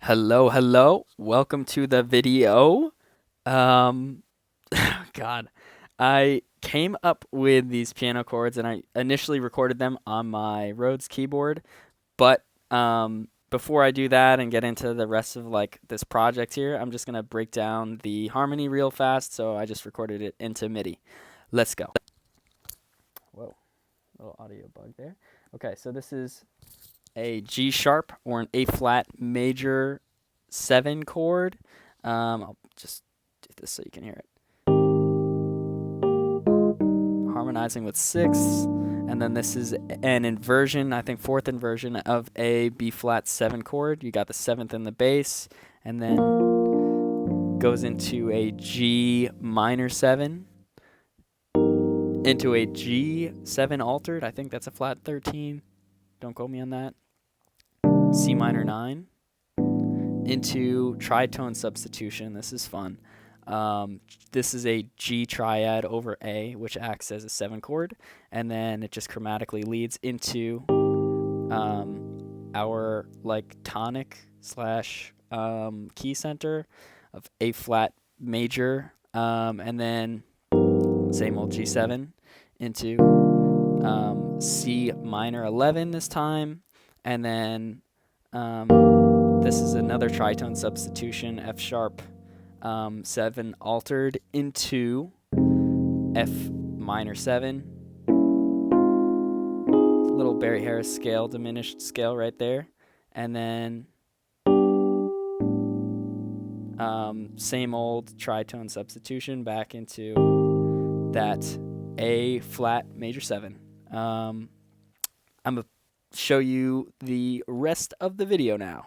Hello. Welcome to the video. Um, God, I came up with these piano chords and I initially recorded them on my Rhodes keyboard, but before I do that and get into the rest of like this project here, I'm just gonna break down the harmony real fast, so I just recorded it into MIDI. Let's go. Whoa, little audio bug there. Okay, so this is a G sharp or an A flat major 7 chord. I'll just do this so you can hear it. Harmonizing with sixths. And then this is an inversion, I think fourth inversion of a B flat 7 chord. You got the seventh in the bass, and then goes into a G minor 7, into a G7 altered. I think that's a flat 13. Don't quote me on that. C minor 9. Into tritone substitution. This is fun. This is a G triad over A, which acts as a 7 chord, and then it just chromatically leads into our like tonic slash key center of A flat major, and then same old G7 into C minor 11 this time, and then this is another tritone substitution, F sharp 7 altered into F minor 7. Little Barry Harris scale, diminished scale right there. And then same old tritone substitution back into that A flat major 7. I'm going to show you the rest of the video now.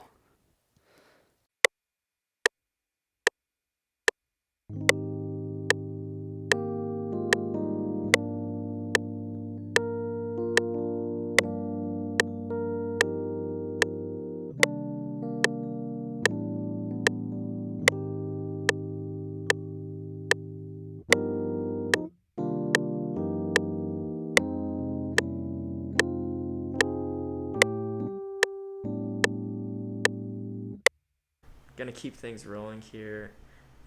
Gonna keep things rolling here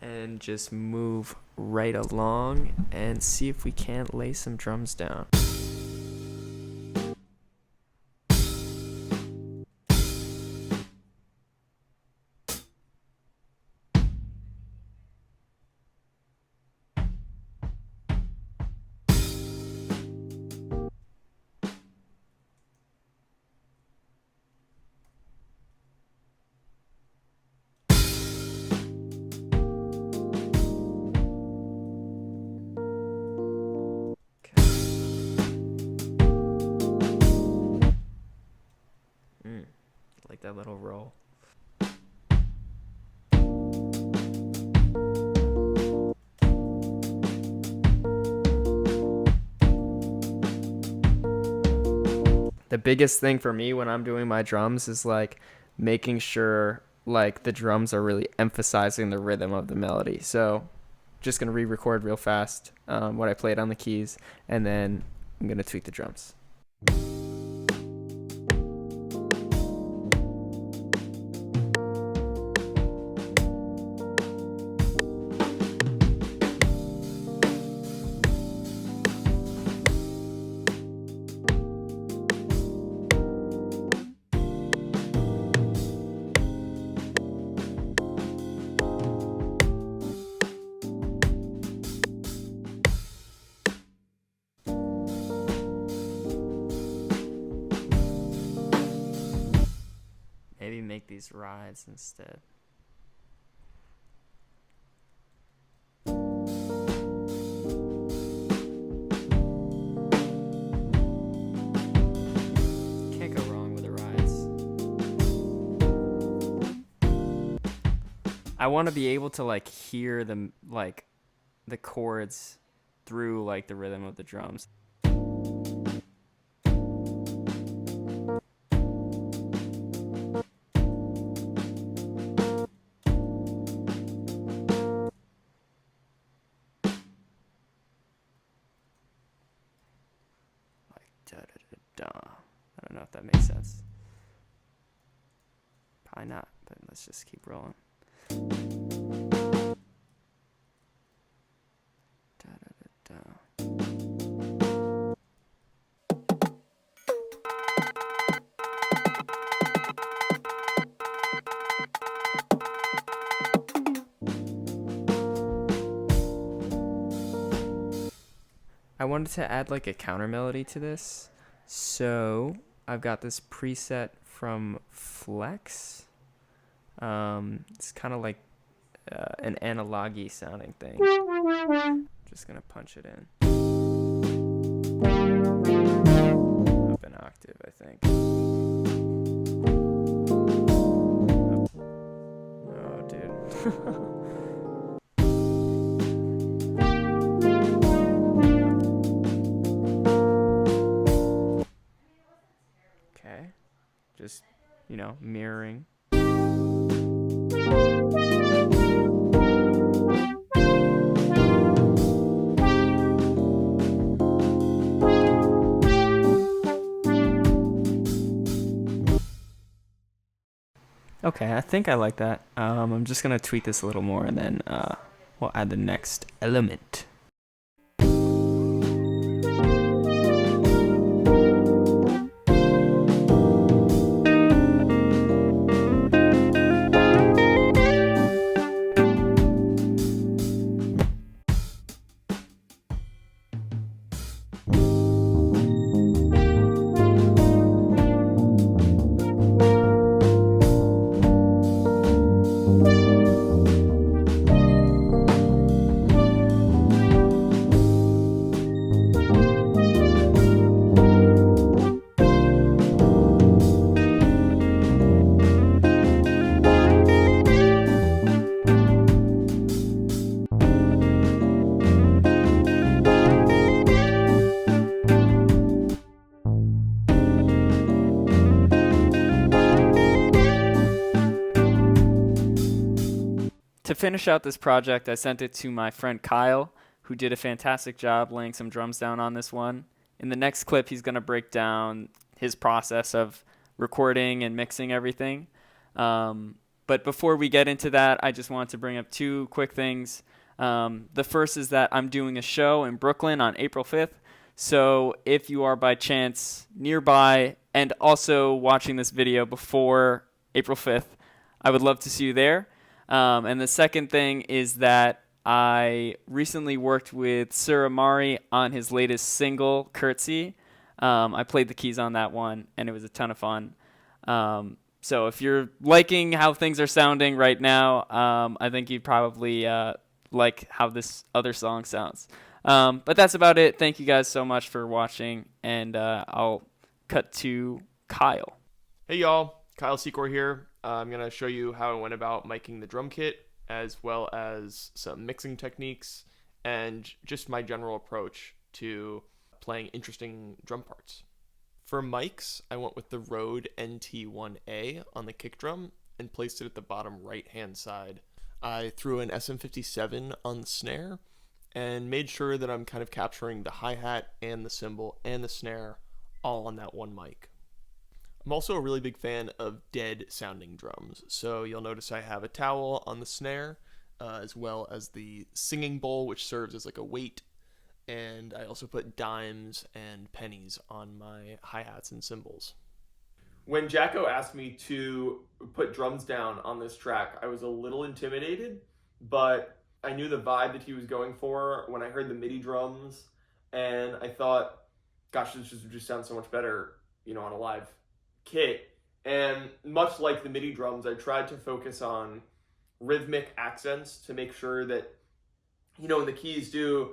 and just move right along and see if we can't lay some drums down. Like that little roll. The biggest thing for me when I'm doing my drums is like making sure like the drums are really emphasizing the rhythm of the melody. So just gonna re-record real fast what I played on the keys, and then I'm gonna tweak the drums. Maybe make these rides instead. Can't go wrong with the rides. I want to be able to like hear the chords through like the rhythm of the drums. Da, da, da, da. I don't know if that makes sense. Why not? But let's just keep rolling. Da, da, da, da. I wanted to add like a counter melody to this, so I've got this preset from Flex. It's kind of like an analogy sounding thing. Just gonna punch it in. Up an octave, I think. Oh, dude. Okay, just, mirroring. Okay, I think I like that. I'm just gonna tweak this a little more, and then we'll add the next element. To finish out this project, I sent it to my friend Kyle, who did a fantastic job laying some drums down on this one. In the next clip, he's going to break down his process of recording and mixing everything. But before we get into that, I just wanted to bring up two quick things. The first is that I'm doing a show in Brooklyn on April 5th. So if you are by chance nearby and also watching this video before April 5th, I would love to see you there. And the second thing is that I recently worked with Sir Amari on his latest single, Curtsy. I played the keys on that one, and it was a ton of fun. So if you're liking how things are sounding right now, I think you'd probably like how this other song sounds. But that's about it. Thank you guys so much for watching, and I'll cut to Kyle. Hey y'all, Kyle Secor here. I'm going to show you how I went about miking the drum kit, as well as some mixing techniques, and just my general approach to playing interesting drum parts. For mics, I went with the Rode NT1A on the kick drum and placed it at the bottom right-hand side. I threw an SM57 on the snare and made sure that I'm kind of capturing the hi-hat and the cymbal and the snare all on that one mic. I'm also a really big fan of dead sounding drums, so you'll notice I have a towel on the snare, as well as the singing bowl, which serves as like a weight, and I also put dimes and pennies on my hi-hats and cymbals. When Jacko asked me to put drums down on this track, I was a little intimidated, but I knew the vibe that he was going for when I heard the MIDI drums, and I thought, gosh, this just sounds so much better, on a live kit. And much like the MIDI drums, I tried to focus on rhythmic accents to make sure that, when the keys do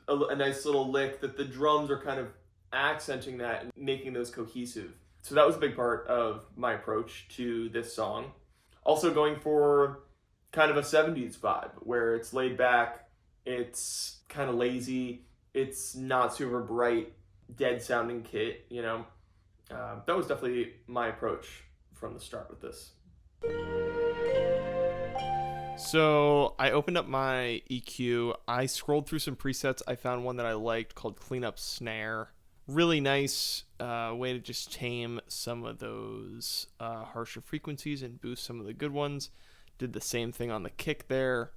a nice little lick, that the drums are kind of accenting that and making those cohesive. So that was a big part of my approach to this song. Also going for kind of a 70s vibe, where it's laid back, it's kind of lazy, it's not super bright, dead sounding kit, That was definitely my approach from the start with this. So I opened up my EQ. I scrolled through some presets. I found one that I liked called Cleanup Snare. really nice way to just tame some of those harsher frequencies and boost some of the good ones. Did the same thing on the kick there.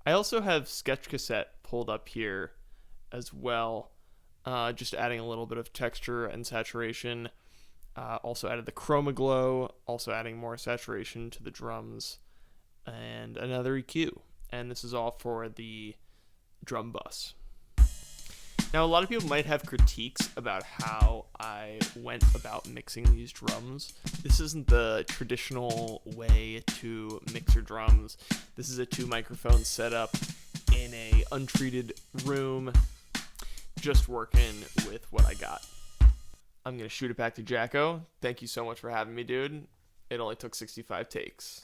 I also have Sketch Cassette pulled up here as well, just adding a little bit of texture and saturation. Also added the Chroma Glow, also adding more saturation to the drums, and another EQ. And this is all for the drum bus. Now, a lot of people might have critiques about how I went about mixing these drums. This isn't the traditional way to mix your drums. This is a 2-microphone setup in a untreated room, just working with what I got. I'm going to shoot it back to Jacko. Thank you so much for having me, dude. It only took 65 takes.